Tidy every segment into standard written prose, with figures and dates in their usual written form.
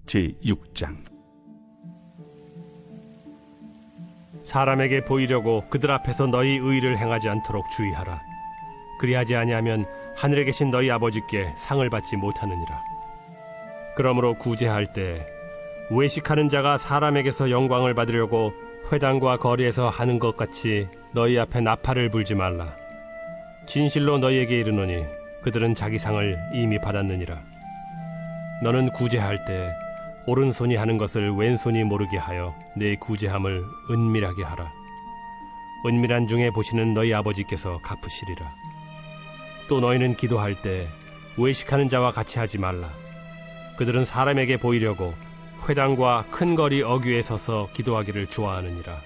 제6장. 사람에게 보이려고 그들 앞에서 너희 의를 행하지 않도록 주의하라. 그리하지 아니하면 하늘에 계신 너희 아버지께 상을 받지 못하느니라. 그러므로 구제할 때 외식하는 자가 사람에게서 영광을 받으려고 회당과 거리에서 하는 것 같이 너희 앞에 나팔을 불지 말라. 진실로 너희에게 이르노니 그들은 자기 상을 이미 받았느니라. 너는 구제할 때 오른손이 하는 것을 왼손이 모르게 하여 내 구제함을 은밀하게 하라. 은밀한 중에 보시는 너희 아버지께서 갚으시리라. 또 너희는 기도할 때 외식하는 자와 같이 하지 말라. 그들은 사람에게 보이려고 회당과 큰 거리 어귀에 서서 기도하기를 좋아하느니라.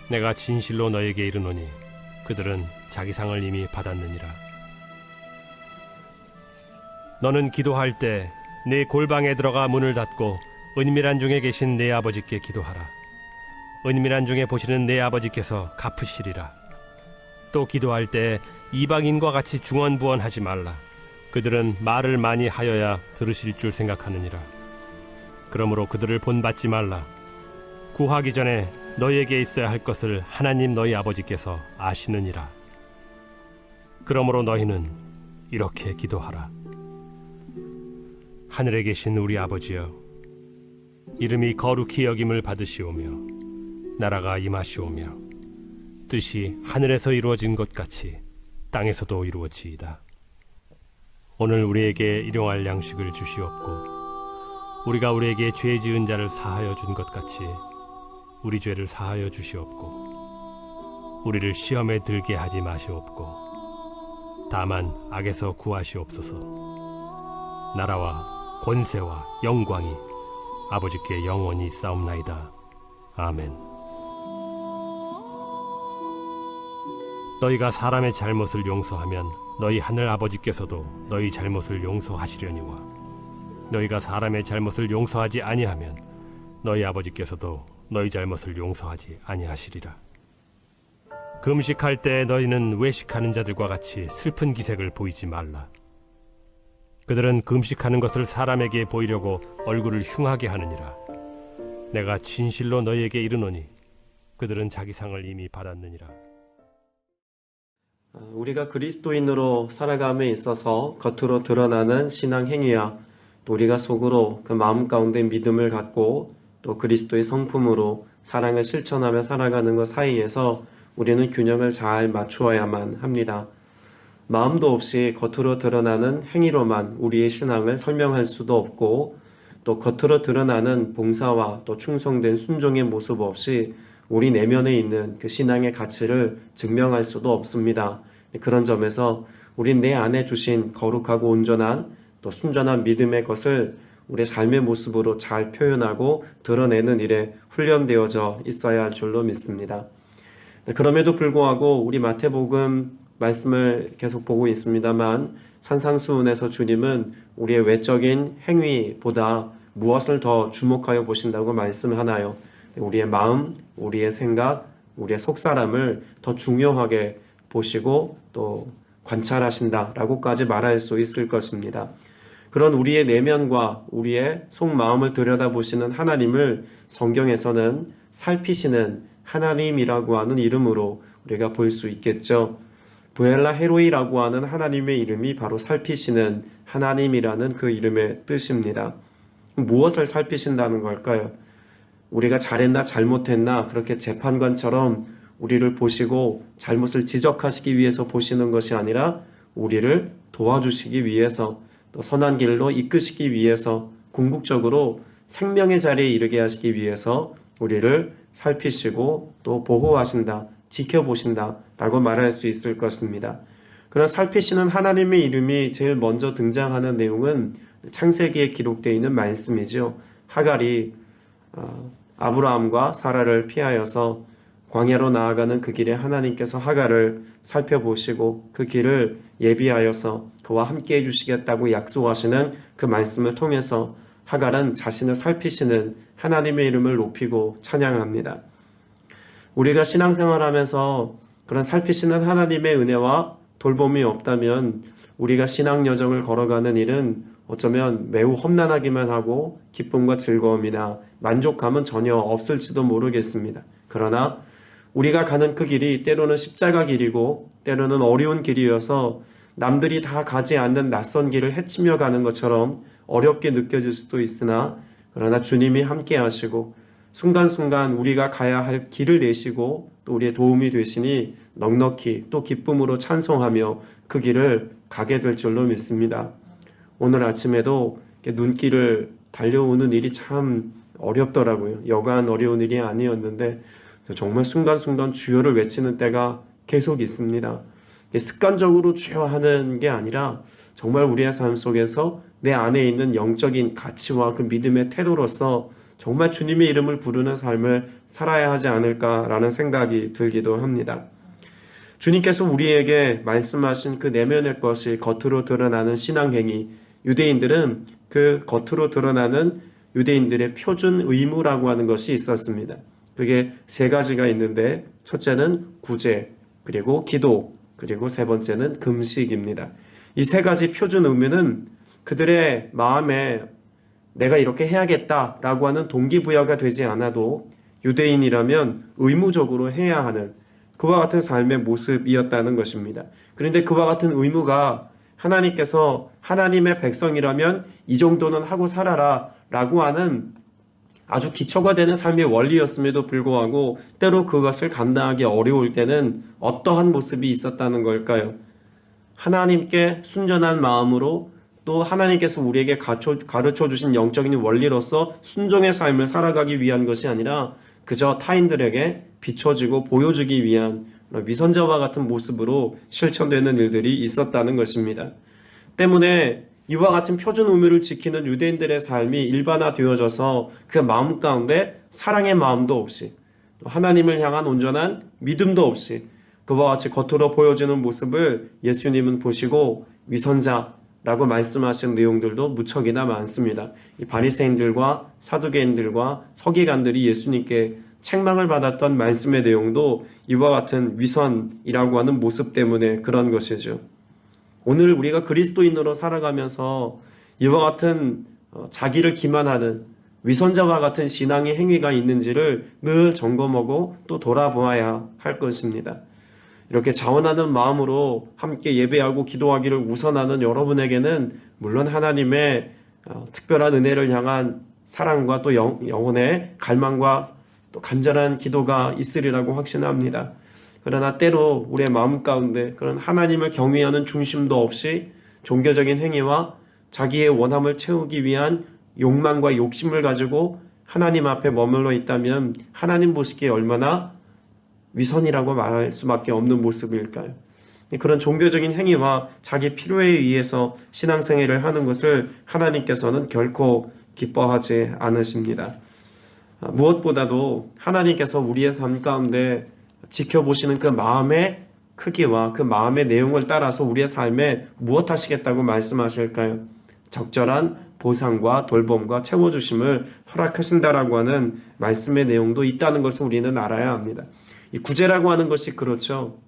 내가 진실로 너희에게 이르노니 그들은 자기 상을 이미 받았느니라. 너는 기도할 때 내 골방에 들어가 문을 닫고 은밀한 중에 계신 내 아버지께 기도하라. 은밀한 중에 보시는 내 아버지께서 갚으시리라. 또 기도할 때 이방인과 같이 중언부언하지 말라. 그들은 말을 많이 하여야 들으실 줄 생각하느니라. 그러므로 그들을 본받지 말라. 구하기 전에 너희에게 있어야 할 것을 하나님 너희 아버지께서 아시느니라. 그러므로 너희는 이렇게 기도하라. 하늘에 계신 우리 아버지여, 이름이 거룩히 여김을 받으시오며 나라가 임하시오며 뜻이 하늘에서 이루어진 것 같이 땅에서도 이루어지이다. 오늘 우리에게 일용할 양식을 주시옵고 우리가 우리에게 죄 지은 자를 사하여 준 것 같이 우리 죄를 사하여 주시옵고 우리를 시험에 들게 하지 마시옵고 다만 악에서 구하시옵소서. 나라와 권세와 영광이 아버지께 영원히 있사옵나이다. 아멘. 너희가 사람의 잘못을 용서하면 너희 하늘 아버지께서도 너희 잘못을 용서하시려니와 너희가 사람의 잘못을 용서하지 아니하면 너희 아버지께서도 너희 잘못을 용서하지 아니하시리라. 금식할 때 너희는 외식하는 자들과 같이 슬픈 기색을 보이지 말라. 그들은 금식하는 것을 사람에게 보이려고 얼굴을 흉하게 하느니라. 내가 진실로 너희에게 이르노니 그들은 자기 상을 이미 받았느니라. 우리가 그리스도인으로 살아감에 있어서 겉으로 드러나는 신앙 행위와 또 우리가 속으로 그 마음 가운데 믿음을 갖고 또 그리스도의 성품으로 사랑을 실천하며 살아가는 것 사이에서 우리는 균형을 잘 맞추어야만 합니다. 마음도 없이 겉으로 드러나는 행위로만 우리의 신앙을 설명할 수도 없고 또 겉으로 드러나는 봉사와 또 충성된 순종의 모습 없이 우리 내면에 있는 그 신앙의 가치를 증명할 수도 없습니다. 그런 점에서 우린 내 안에 주신 거룩하고 온전한 또 순전한 믿음의 것을 우리의 삶의 모습으로 잘 표현하고 드러내는 일에 훈련되어져 있어야 할 줄로 믿습니다. 그럼에도 불구하고 우리 마태복음 말씀을 계속 보고 있습니다만 산상수훈에서 주님은 우리의 외적인 행위보다 무엇을 더 주목하여 보신다고 말씀하나요? 우리의 마음, 우리의 생각, 우리의 속사람을 더 중요하게 보시고 또 관찰하신다라고까지 말할 수 있을 것입니다. 그런 우리의 내면과 우리의 속마음을 들여다보시는 하나님을 성경에서는 살피시는 하나님이라고 하는 이름으로 우리가 볼 수 있겠죠. 부엘라 헤로이라고 하는 하나님의 이름이 바로 살피시는 하나님이라는 그 이름의 뜻입니다. 무엇을 살피신다는 걸까요? 우리가 잘했나 잘못했나 그렇게 재판관처럼 우리를 보시고 잘못을 지적하시기 위해서 보시는 것이 아니라 우리를 도와주시기 위해서 또 선한 길로 이끄시기 위해서 궁극적으로 생명의 자리에 이르게 하시기 위해서 우리를 살피시고 또 보호하신다, 지켜보신다 라고 말할 수 있을 것입니다. 그런 살피시는 하나님의 이름이 제일 먼저 등장하는 내용은 창세기에 기록되어 있는 말씀이죠. 하갈이 아브라함과 사라를 피하여서 광야로 나아가는 그 길에 하나님께서 하갈을 살펴보시고 그 길을 예비하여서 그와 함께 해주시겠다고 약속하시는 그 말씀을 통해서 하갈은 자신을 살피시는 하나님의 이름을 높이고 찬양합니다. 우리가 신앙생활하면서 그런 살피시는 하나님의 은혜와 돌봄이 없다면 우리가 신앙 여정을 걸어가는 일은 어쩌면 매우 험난하기만 하고 기쁨과 즐거움이나 만족감은 전혀 없을지도 모르겠습니다. 그러나 우리가 가는 그 길이 때로는 십자가 길이고 때로는 어려운 길이어서 남들이 다 가지 않는 낯선 길을 헤치며 가는 것처럼 어렵게 느껴질 수도 있으나 그러나 주님이 함께 하시고 순간순간 우리가 가야 할 길을 내시고 또 우리의 도움이 되시니 넉넉히 또 기쁨으로 찬송하며 그 길을 가게 될 줄로 믿습니다. 오늘 아침에도 눈길을 달려오는 일이 참 어렵더라고요. 여간 어려운 일이 아니었는데 정말 순간순간 주여를 외치는 때가 계속 있습니다. 습관적으로 주여 하는 게 아니라 정말 우리의 삶 속에서 내 안에 있는 영적인 가치와 그 믿음의 태도로서 정말 주님의 이름을 부르는 삶을 살아야 하지 않을까라는 생각이 들기도 합니다. 주님께서 우리에게 말씀하신 그 내면의 것이 겉으로 드러나는 신앙행위, 유대인들은 그 겉으로 드러나는 유대인들의 표준 의무라고 하는 것이 있었습니다. 그게 세 가지가 있는데 첫째는 구제, 그리고 기도, 그리고 세 번째는 금식입니다. 이 세 가지 표준 의무는 그들의 마음에 내가 이렇게 해야겠다라고 하는 동기부여가 되지 않아도 유대인이라면 의무적으로 해야 하는 그와 같은 삶의 모습이었다는 것입니다. 그런데 그와 같은 의무가 하나님께서 하나님의 백성이라면 이 정도는 하고 살아라 라고 하는 아주 기초가 되는 삶의 원리였음에도 불구하고 때로 그것을 감당하기 어려울 때는 어떠한 모습이 있었다는 걸까요? 하나님께 순전한 마음으로 또 하나님께서 우리에게 가르쳐 주신 영적인 원리로서 순종의 삶을 살아가기 위한 것이 아니라 그저 타인들에게 비춰지고 보여주기 위한 위선자와 같은 모습으로 실천되는 일들이 있었다는 것입니다. 때문에 이와 같은 표준 의무를 지키는 유대인들의 삶이 일반화되어져서 그 마음 가운데 사랑의 마음도 없이 하나님을 향한 온전한 믿음도 없이 그와 같이 겉으로 보여지는 모습을 예수님은 보시고 위선자라고 말씀하신 내용들도 무척이나 많습니다. 이 바리새인들과 사두개인들과 서기관들이 예수님께 책망을 받았던 말씀의 내용도 이와 같은 위선이라고 하는 모습 때문에 그런 것이죠. 오늘 우리가 그리스도인으로 살아가면서 이와 같은 자기를 기만하는 위선자와 같은 신앙의 행위가 있는지를 늘 점검하고 또 돌아보아야 할 것입니다. 이렇게 자원하는 마음으로 함께 예배하고 기도하기를 우선하는 여러분에게는 물론 하나님의 특별한 은혜를 향한 사랑과 또 영혼의 갈망과 또 간절한 기도가 있으리라고 확신합니다. 그러나 때로 우리의 마음 가운데 그런 하나님을 경외하는 중심도 없이 종교적인 행위와 자기의 원함을 채우기 위한 욕망과 욕심을 가지고 하나님 앞에 머물러 있다면 하나님 보시기에 얼마나 위선이라고 말할 수밖에 없는 모습일까요? 그런 종교적인 행위와 자기 필요에 의해서 신앙생활을 하는 것을 하나님께서는 결코 기뻐하지 않으십니다. 무엇보다도 하나님께서 우리의 삶 가운데 지켜보시는 그 마음의 크기와 그 마음의 내용을 따라서 우리의 삶에 무엇 하시겠다고 말씀하실까요? 적절한 보상과 돌봄과 채워주심을 허락하신다라고 하는 말씀의 내용도 있다는 것을 우리는 알아야 합니다. 이 구제라고 하는 것이 그렇죠.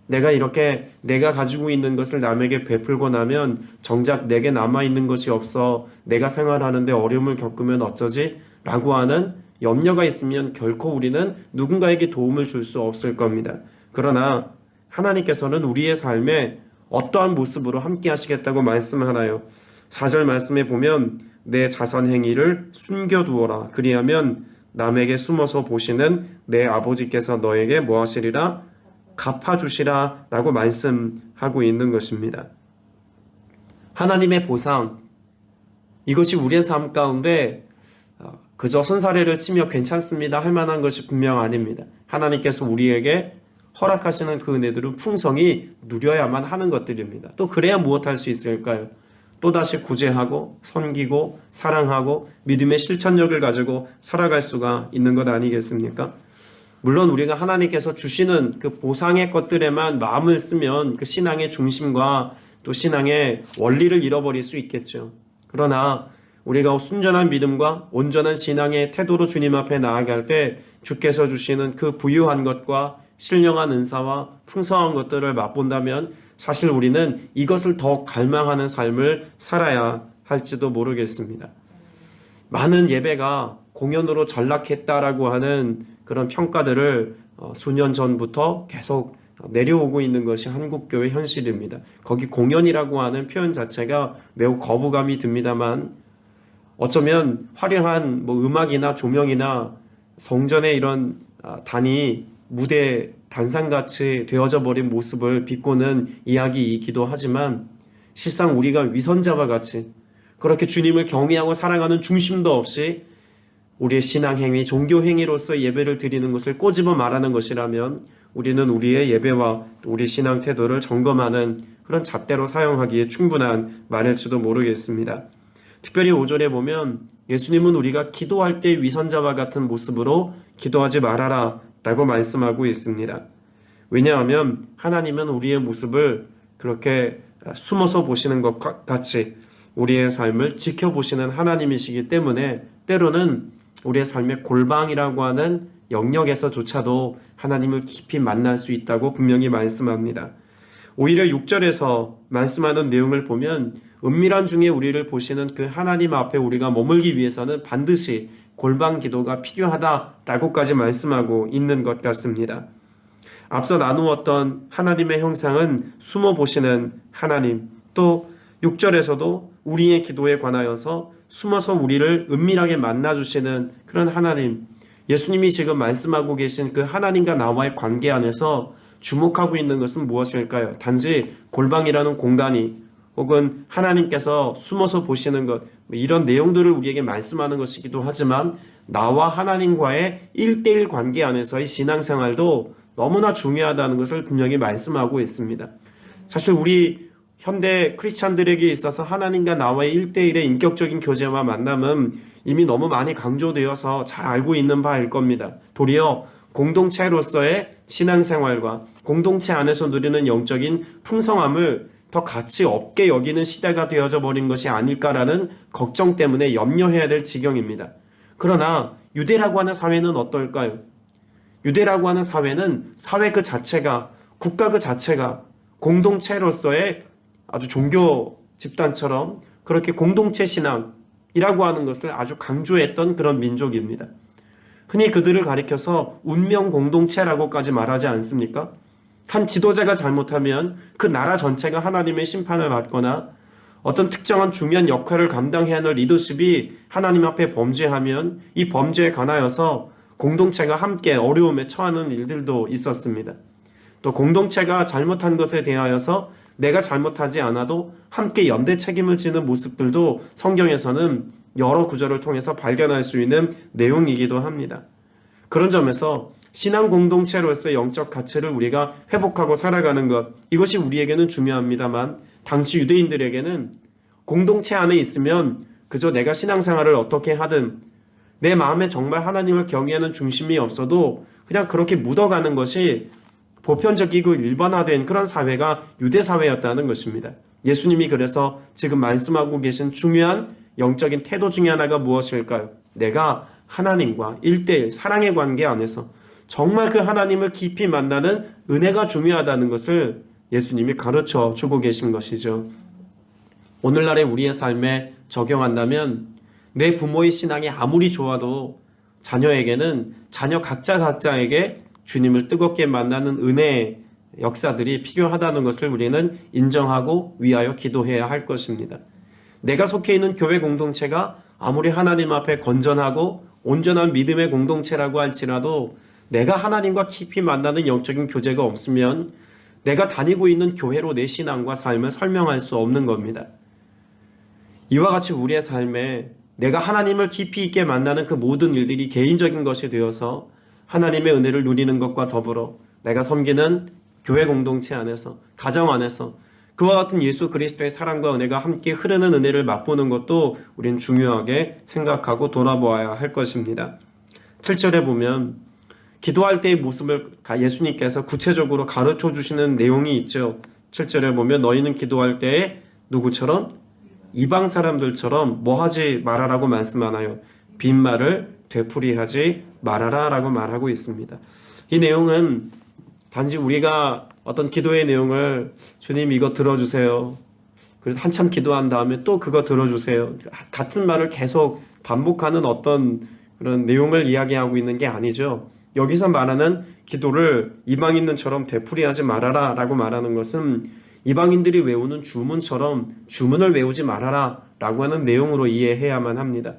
내가 이렇게 내가 가지고 있는 것을 남에게 베풀고 나면 정작 내게 남아있는 것이 없어 내가 생활하는데 어려움을 겪으면 어쩌지? 라고 하는 염려가 있으면 결코 우리는 누군가에게 도움을 줄 수 없을 겁니다. 그러나 하나님께서는 우리의 삶에 어떠한 모습으로 함께 하시겠다고 말씀하나요? 4절 말씀에 보면 내 자선 행위를 숨겨두어라. 그리하면 남에게 숨어서 보시는 내 아버지께서 너에게 뭐 하시리라? 갚아주시라 라고 말씀하고 있는 것입니다. 하나님의 보상, 이것이 우리의 삶 가운데 그저 손사래를 치며 괜찮습니다 할 만한 것이 분명 아닙니다. 하나님께서 우리에게 허락하시는 그 은혜들은 풍성히 누려야만 하는 것들입니다. 또 그래야 무엇할 수 있을까요? 또다시 구제하고 섬기고 사랑하고 믿음의 실천력을 가지고 살아갈 수가 있는 것 아니겠습니까? 물론 우리가 하나님께서 주시는 그 보상의 것들에만 마음을 쓰면 그 신앙의 중심과 또 신앙의 원리를 잃어버릴 수 있겠죠. 그러나 우리가 순전한 믿음과 온전한 신앙의 태도로 주님 앞에 나아갈 때 주께서 주시는 그 부유한 것과 신령한 은사와 풍성한 것들을 맛본다면 사실 우리는 이것을 더 갈망하는 삶을 살아야 할지도 모르겠습니다. 많은 예배가 공연으로 전락했다라고 하는 그런 평가들을 수년 전부터 계속 내려오고 있는 것이 한국교회 현실입니다. 거기 공연이라고 하는 표현 자체가 매우 거부감이 듭니다만, 어쩌면 화려한 음악이나 조명이나 성전의 이런 단이 무대 단상같이 되어져 버린 모습을 비꼬는 이야기이기도 하지만, 실상 우리가 위선자와 같이 그렇게 주님을 경외하고 사랑하는 중심도 없이 우리의 신앙행위, 종교행위로서 예배를 드리는 것을 꼬집어 말하는 것이라면, 우리는 우리의 예배와 우리 신앙 태도를 점검하는 그런 잣대로 사용하기에 충분한 말일지도 모르겠습니다. 특별히 5절에 보면 예수님은 우리가 기도할 때 위선자와 같은 모습으로 기도하지 말아라 라고 말씀하고 있습니다. 왜냐하면 하나님은 우리의 모습을 그렇게 숨어서 보시는 것 같이 우리의 삶을 지켜보시는 하나님이시기 때문에, 때로는 우리의 삶의 골방이라고 하는 영역에서조차도 하나님을 깊이 만날 수 있다고 분명히 말씀합니다. 오히려 6절에서 말씀하는 내용을 보면 은밀한 중에 우리를 보시는 그 하나님 앞에 우리가 머물기 위해서는 반드시 골방 기도가 필요하다라고까지 말씀하고 있는 것 같습니다. 앞서 나누었던 하나님의 형상은 숨어 보시는 하나님, 또 6절에서도 우리의 기도에 관하여서 숨어서 우리를 은밀하게 만나주시는 그런 하나님, 예수님이 지금 말씀하고 계신 그 하나님과 나와의 관계 안에서 주목하고 있는 것은 무엇일까요? 단지 골방이라는 공간이, 혹은 하나님께서 숨어서 보시는 것, 이런 내용들을 우리에게 말씀하는 것이기도 하지만, 나와 하나님과의 1대1 관계 안에서의 신앙생활도 너무나 중요하다는 것을 분명히 말씀하고 있습니다. 사실 우리 현대 크리스찬들에게 있어서 하나님과 나와의 1대1의 인격적인 교제와 만남은 이미 너무 많이 강조되어서 잘 알고 있는 바일 겁니다. 도리어 공동체로서의 신앙생활과 공동체 안에서 누리는 영적인 풍성함을 더 가치 없게 여기는 시대가 되어져 버린 것이 아닐까라는 걱정 때문에 염려해야 될 지경입니다. 그러나 유대라고 하는 사회는 어떨까요? 유대라고 하는 사회는 사회 그 자체가, 국가 그 자체가 공동체로서의 아주 종교 집단처럼 그렇게 공동체 신앙이라고 하는 것을 아주 강조했던 그런 민족입니다. 흔히 그들을 가리켜서 운명 공동체라고까지 말하지 않습니까? 한 지도자가 잘못하면 그 나라 전체가 하나님의 심판을 받거나, 어떤 특정한 중요한 역할을 감당해야 하는 리더십이 하나님 앞에 범죄하면 이 범죄에 관하여서 공동체가 함께 어려움에 처하는 일들도 있었습니다. 또 공동체가 잘못한 것에 대하여서 내가 잘못하지 않아도 함께 연대 책임을 지는 모습들도 성경에서는 여러 구절을 통해서 발견할 수 있는 내용이기도 합니다. 그런 점에서 신앙 공동체로서의 영적 가치를 우리가 회복하고 살아가는 것, 이것이 우리에게는 중요합니다만, 당시 유대인들에게는 공동체 안에 있으면 그저 내가 신앙생활을 어떻게 하든 내 마음에 정말 하나님을 경외하는 중심이 없어도 그냥 그렇게 묻어가는 것이 보편적이고 일반화된 그런 사회가 유대 사회였다는 것입니다. 예수님이 그래서 지금 말씀하고 계신 중요한 영적인 태도 중에 하나가 무엇일까요? 내가 하나님과 1대1 사랑의 관계 안에서 정말 그 하나님을 깊이 만나는 은혜가 중요하다는 것을 예수님이 가르쳐 주고 계신 것이죠. 오늘날의 우리의 삶에 적용한다면 내 부모의 신앙이 아무리 좋아도 자녀에게는 자녀 각자에게 주님을 뜨겁게 만나는 은혜의 역사들이 필요하다는 것을 우리는 인정하고 위하여 기도해야 할 것입니다. 내가 속해 있는 교회 공동체가 아무리 하나님 앞에 건전하고 온전한 믿음의 공동체라고 할지라도 내가 하나님과 깊이 만나는 영적인 교제가 없으면 내가 다니고 있는 교회로 내 신앙과 삶을 설명할 수 없는 겁니다. 이와 같이 우리의 삶에 내가 하나님을 깊이 있게 만나는 그 모든 일들이 개인적인 것이 되어서 하나님의 은혜를 누리는 것과 더불어 내가 섬기는 교회 공동체 안에서, 가정 안에서 그와 같은 예수 그리스도의 사랑과 은혜가 함께 흐르는 은혜를 맛보는 것도 우리는 중요하게 생각하고 돌아보아야 할 것입니다. 7절에 보면 기도할 때의 모습을 예수님께서 구체적으로 가르쳐 주시는 내용이 있죠. 7절에 보면 너희는 기도할 때에 누구처럼? 이방 사람들처럼 뭐 하지 말아라고 말씀하나요? 빈말을 되풀이하지 말아라 라고 말하고 있습니다. 이 내용은 단지 우리가 어떤 기도의 내용을 주님 이거 들어주세요, 그래서 한참 기도한 다음에 또 그거 들어주세요. 같은 말을 계속 반복하는 어떤 그런 내용을 이야기하고 있는 게 아니죠. 여기서 말하는 기도를 이방인들처럼 되풀이하지 말아라 라고 말하는 것은 이방인들이 외우는 주문처럼 주문을 외우지 말아라 라고 하는 내용으로 이해해야만 합니다.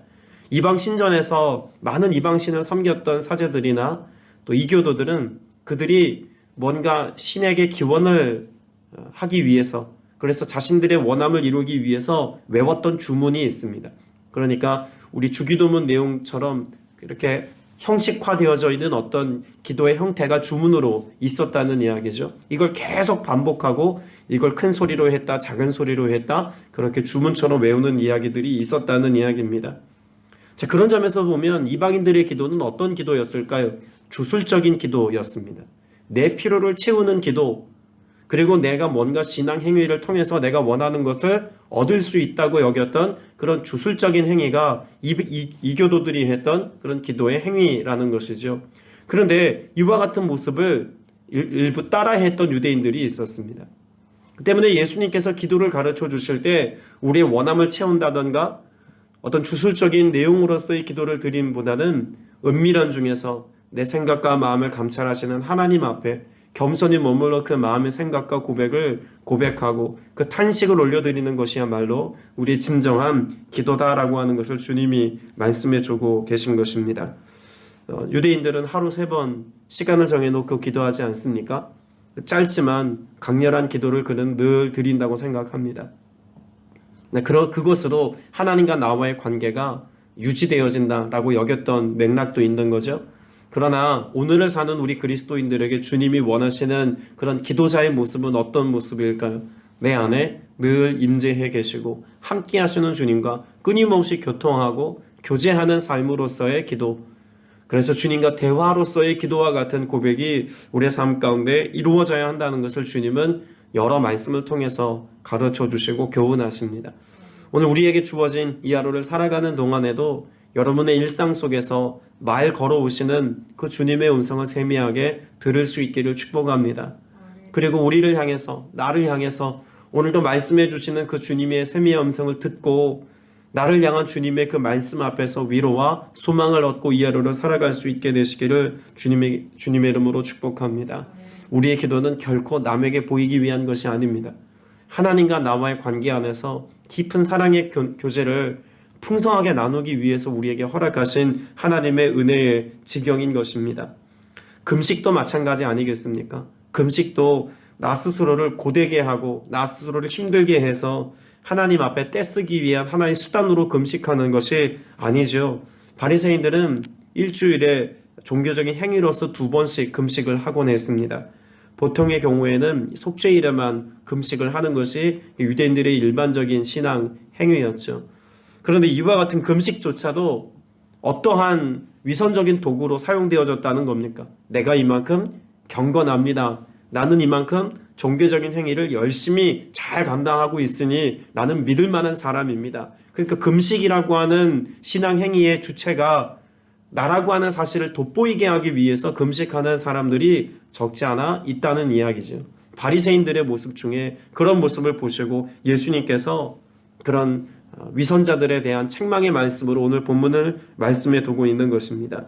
이방 신전에서 많은 이방신을 섬겼던 사제들이나 또 이교도들은 그들이 뭔가 신에게 기원을 하기 위해서, 그래서 자신들의 원함을 이루기 위해서 외웠던 주문이 있습니다. 그러니까 우리 주기도문 내용처럼 이렇게 형식화되어져 있는 어떤 기도의 형태가 주문으로 있었다는 이야기죠. 이걸 계속 반복하고 이걸 큰 소리로 했다, 작은 소리로 했다, 그렇게 주문처럼 외우는 이야기들이 있었다는 이야기입니다. 자, 그런 점에서 보면 이방인들의 기도는 어떤 기도였을까요? 주술적인 기도였습니다. 내 필요를 채우는 기도, 그리고 내가 뭔가 신앙 행위를 통해서 내가 원하는 것을 얻을 수 있다고 여겼던 그런 주술적인 행위가 이교도들이 했던 그런 기도의 행위라는 것이죠. 그런데 이와 같은 모습을 일부 따라했던 유대인들이 있었습니다. 그 때문에 예수님께서 기도를 가르쳐 주실 때 우리의 원함을 채운다던가 어떤 주술적인 내용으로서의 기도를 드림보다는 은밀한 중에서 내 생각과 마음을 감찰하시는 하나님 앞에 겸손히 머물러 그 마음의 생각과 고백을 고백하고 그 탄식을 올려드리는 것이야말로 우리의 진정한 기도다라고 하는 것을 주님이 말씀해 주고 계신 것입니다. 유대인들은 하루 3번 시간을 정해놓고 기도하지 않습니까? 짧지만 강렬한 기도를 그는 늘 드린다고 생각합니다. 그것으로 하나님과 나와의 관계가 유지되어진다라고 여겼던 맥락도 있는 거죠. 그러나 오늘을 사는 우리 그리스도인들에게 주님이 원하시는 그런 기도자의 모습은 어떤 모습일까요? 내 안에 늘 임재해 계시고 함께 하시는 주님과 끊임없이 교통하고 교제하는 삶으로서의 기도, 그래서 주님과 대화로서의 기도와 같은 고백이 우리의 삶 가운데 이루어져야 한다는 것을 주님은 여러 말씀을 통해서 가르쳐 주시고 교훈하십니다. 오늘 우리에게 주어진 이 하루를 살아가는 동안에도 여러분의 일상 속에서 말 걸어오시는 그 주님의 음성을 세미하게 들을 수 있기를 축복합니다. 그리고 우리를 향해서, 나를 향해서 오늘도 말씀해 주시는 그 주님의 세미한 음성을 듣고 나를 향한 주님의 그 말씀 앞에서 위로와 소망을 얻고 이 하루를 살아갈 수 있게 되시기를 주님의 이름으로 축복합니다. 우리의 기도는 결코 남에게 보이기 위한 것이 아닙니다. 하나님과 나와의 관계 안에서 깊은 사랑의 교제를 풍성하게 나누기 위해서 우리에게 허락하신 하나님의 은혜의 지경인 것입니다. 금식도 마찬가지 아니겠습니까? 금식도 나 스스로를 고되게 하고 나 스스로를 힘들게 해서 하나님 앞에 떼쓰기 위한 하나의 수단으로 금식하는 것이 아니죠. 바리새인들은 일주일에 종교적인 행위로서 2번씩 금식을 하곤 했습니다. 보통의 경우에는 속죄일에만 금식을 하는 것이 유대인들의 일반적인 신앙 행위였죠. 그런데 이와 같은 금식조차도 어떠한 위선적인 도구로 사용되어졌다는 겁니까? 내가 이만큼 경건합니다. 나는 이만큼 종교적인 행위를 열심히 잘 감당하고 있으니 나는 믿을 만한 사람입니다. 그러니까 금식이라고 하는 신앙 행위의 주체가 나라고 하는 사실을 돋보이게 하기 위해서 금식하는 사람들이 적지 않아 있다는 이야기죠. 바리새인들의 모습 중에 그런 모습을 보시고 예수님께서 그런 위선자들에 대한 책망의 말씀으로 오늘 본문을 말씀해 두고 있는 것입니다.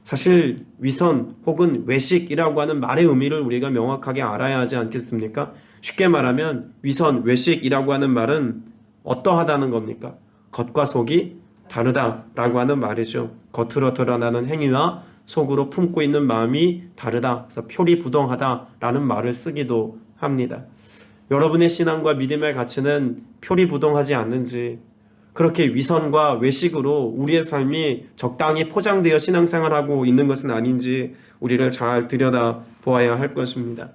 사실 위선 혹은 외식이라고 하는 말의 의미를 우리가 명확하게 알아야 하지 않겠습니까? 쉽게 말하면 위선, 외식이라고 하는 말은 어떠하다는 겁니까? 겉과 속이 다르다라고 하는 말이죠. 겉으로 드러나는 행위와 속으로 품고 있는 마음이 다르다. 그래서 표리부동하다라는 말을 쓰기도 합니다. 여러분의 신앙과 믿음의 가치는 표리부동하지 않는지, 그렇게 위선과 외식으로 우리의 삶이 적당히 포장되어 신앙생활하고 있는 것은 아닌지 우리를 잘 들여다 보아야 할 것입니다.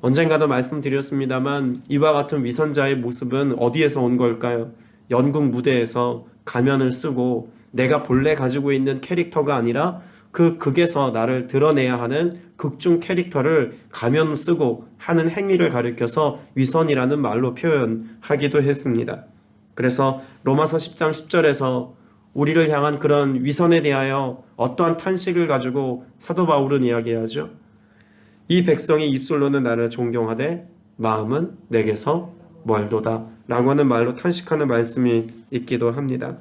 언젠가도 말씀드렸습니다만 이와 같은 위선자의 모습은 어디에서 온 걸까요? 연극 무대에서 가면을 쓰고 내가 본래 가지고 있는 캐릭터가 아니라 그 극에서 나를 드러내야 하는 극중 캐릭터를 가면 쓰고 하는 행위를 가리켜서 위선이라는 말로 표현하기도 했습니다. 그래서 로마서 10장 10절에서 우리를 향한 그런 위선에 대하여 어떠한 탄식을 가지고 사도 바울은 이야기하죠. 이 백성이 입술로는 나를 존경하되 마음은 내게서 멀도다 라고 하는 말로 탄식하는 말씀이 있기도 합니다.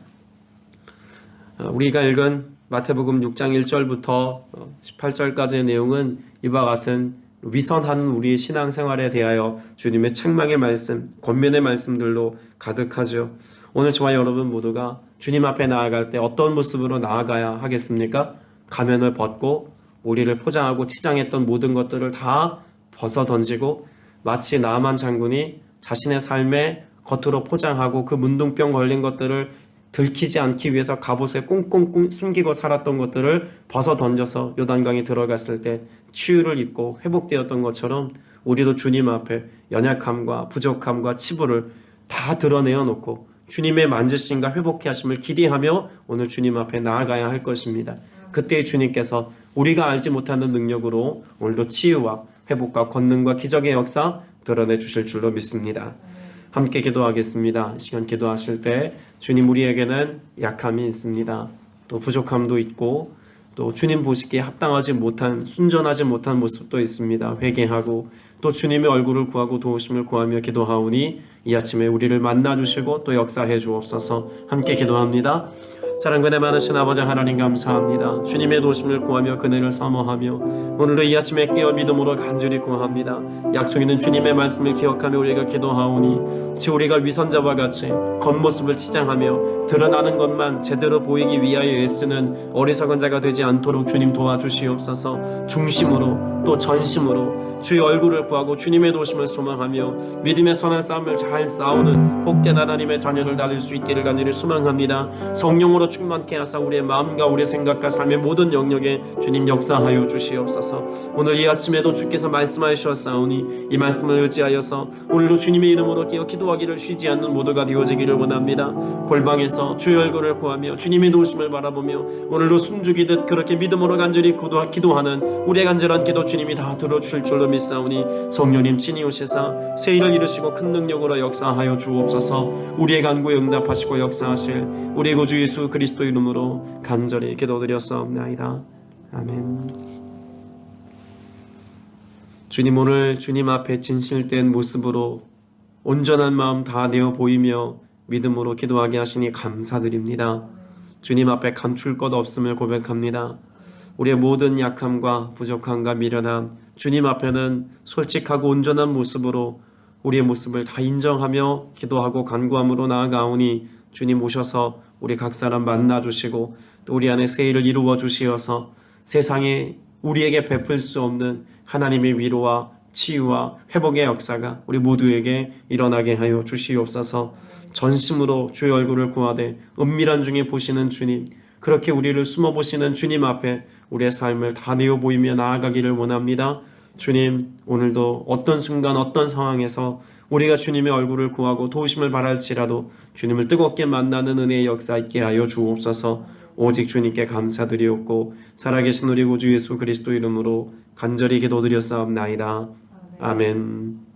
우리가 읽은 마태복음 6장 1절부터 18절까지의 내용은 이와 같은 위선하는 우리의 신앙생활에 대하여 주님의 책망의 말씀, 권면의 말씀들로 가득하죠. 오늘 저와 여러분 모두가 주님 앞에 나아갈 때 어떤 모습으로 나아가야 하겠습니까? 가면을 벗고 우리를 포장하고 치장했던 모든 것들을 다 벗어 던지고 마치 나아만 장군이 자신의 삶에 겉으로 포장하고 그 문둥병 걸린 것들을 들키지 않기 위해서 갑옷에 꽁꽁 숨기고 살았던 것들을 벗어 던져서 요단강에 들어갔을 때 치유를 입고 회복되었던 것처럼 우리도 주님 앞에 연약함과 부족함과 치부를 다 드러내어 놓고 주님의 만지심과 회복케 하심을 기대하며 오늘 주님 앞에 나아가야 할 것입니다. 그때 주님께서 우리가 알지 못하는 능력으로 오늘도 치유와 회복과 권능과 기적의 역사 드러내 주실 줄로 믿습니다. 함께 기도하겠습니다. 이 시간 기도하실 때 주님, 우리에게는 약함이 있습니다. 또 부족함도 있고 또 주님 보시기에 합당하지 못한, 순전하지 못한 모습도 있습니다. 회개하고 또 주님의 얼굴을 구하고 도우심을 구하며 기도하오니 이 아침에 우리를 만나주시고 또 역사해 주옵소서. 함께 기도합니다. 사랑과 내 많으신 아버지 하나님 감사합니다. 주님의 도우심을 구하며 그네를 사모하며 오늘도 이 아침에 깨어 믿음으로 간절히 구합니다. 약속 있는 주님의 말씀을 기억하며 우리가 기도하오니 주 우리가 위선자와 같이 겉모습을 치장하며 드러나는 것만 제대로 보이기 위하여 애쓰는 어리석은 자가 되지 않도록 주님 도와주시옵소서. 중심으로 또 전심으로 주의 얼굴을 구하고 주님의 도우심을 소망하며 믿음의 선한 싸움을 잘 싸우는 복된 하나님의 자녀를 나눌 수 있기를 간절히 소망합니다. 성령으로 충만케 하사 우리의 마음과 우리의 생각과 삶의 모든 영역에 주님 역사하여 주시옵소서. 오늘 이 아침에도 주께서 말씀하셨사오니 이 말씀을 의지하여서 오늘도 주님의 이름으로 깨어 기도하기를 쉬지 않는 모두가 되어지기를 원합니다. 골방에서 주의 얼굴을 구하며 주님의 도우심을 바라보며 오늘도 숨죽이듯 그렇게 믿음으로 간절히 기도하는 우리의 간절한 기도 주님이 다 들어주실 줄로 믿사오니 성령님 친히 오시사 새 일을 이루시고 큰 능력으로 역사하여 주옵소서. 우리의 간구에 응답하시고 역사하실 우리 구주 예수 그리스도 이름으로 간절히 기도드렸사옵나이다. 아멘. 주님, 오늘 주님 앞에 진실된 모습으로 온전한 마음 다 내어 보이며 믿음으로 기도하게 하시니 감사드립니다. 주님 앞에 감출 것 없음을 고백합니다. 우리의 모든 약함과 부족함과 미련함, 주님 앞에는 솔직하고 온전한 모습으로 우리의 모습을 다 인정하며 기도하고 간구함으로 나아가오니 주님 오셔서 우리 각 사람 만나주시고 또 우리 안에 새 일을 이루어 주시어서 세상에 우리에게 베풀 수 없는 하나님의 위로와 치유와 회복의 역사가 우리 모두에게 일어나게 하여 주시옵소서. 전심으로 주의 얼굴을 구하되 은밀한 중에 보시는 주님, 그렇게 우리를 숨어 보시는 주님 앞에 우리의 삶을 다 내어 보이며 나아가기를 원합니다. 주님, 오늘도 어떤 순간 어떤 상황에서 우리가 주님의 얼굴을 구하고 도우심을 바랄지라도 주님을 뜨겁게 만나는 은혜의 역사 있게 하여 주옵소서. 오직 주님께 감사드리옵고 살아계신 우리 구주 예수 그리스도 이름으로 간절히 기도드렸사옵나이다. 아멘.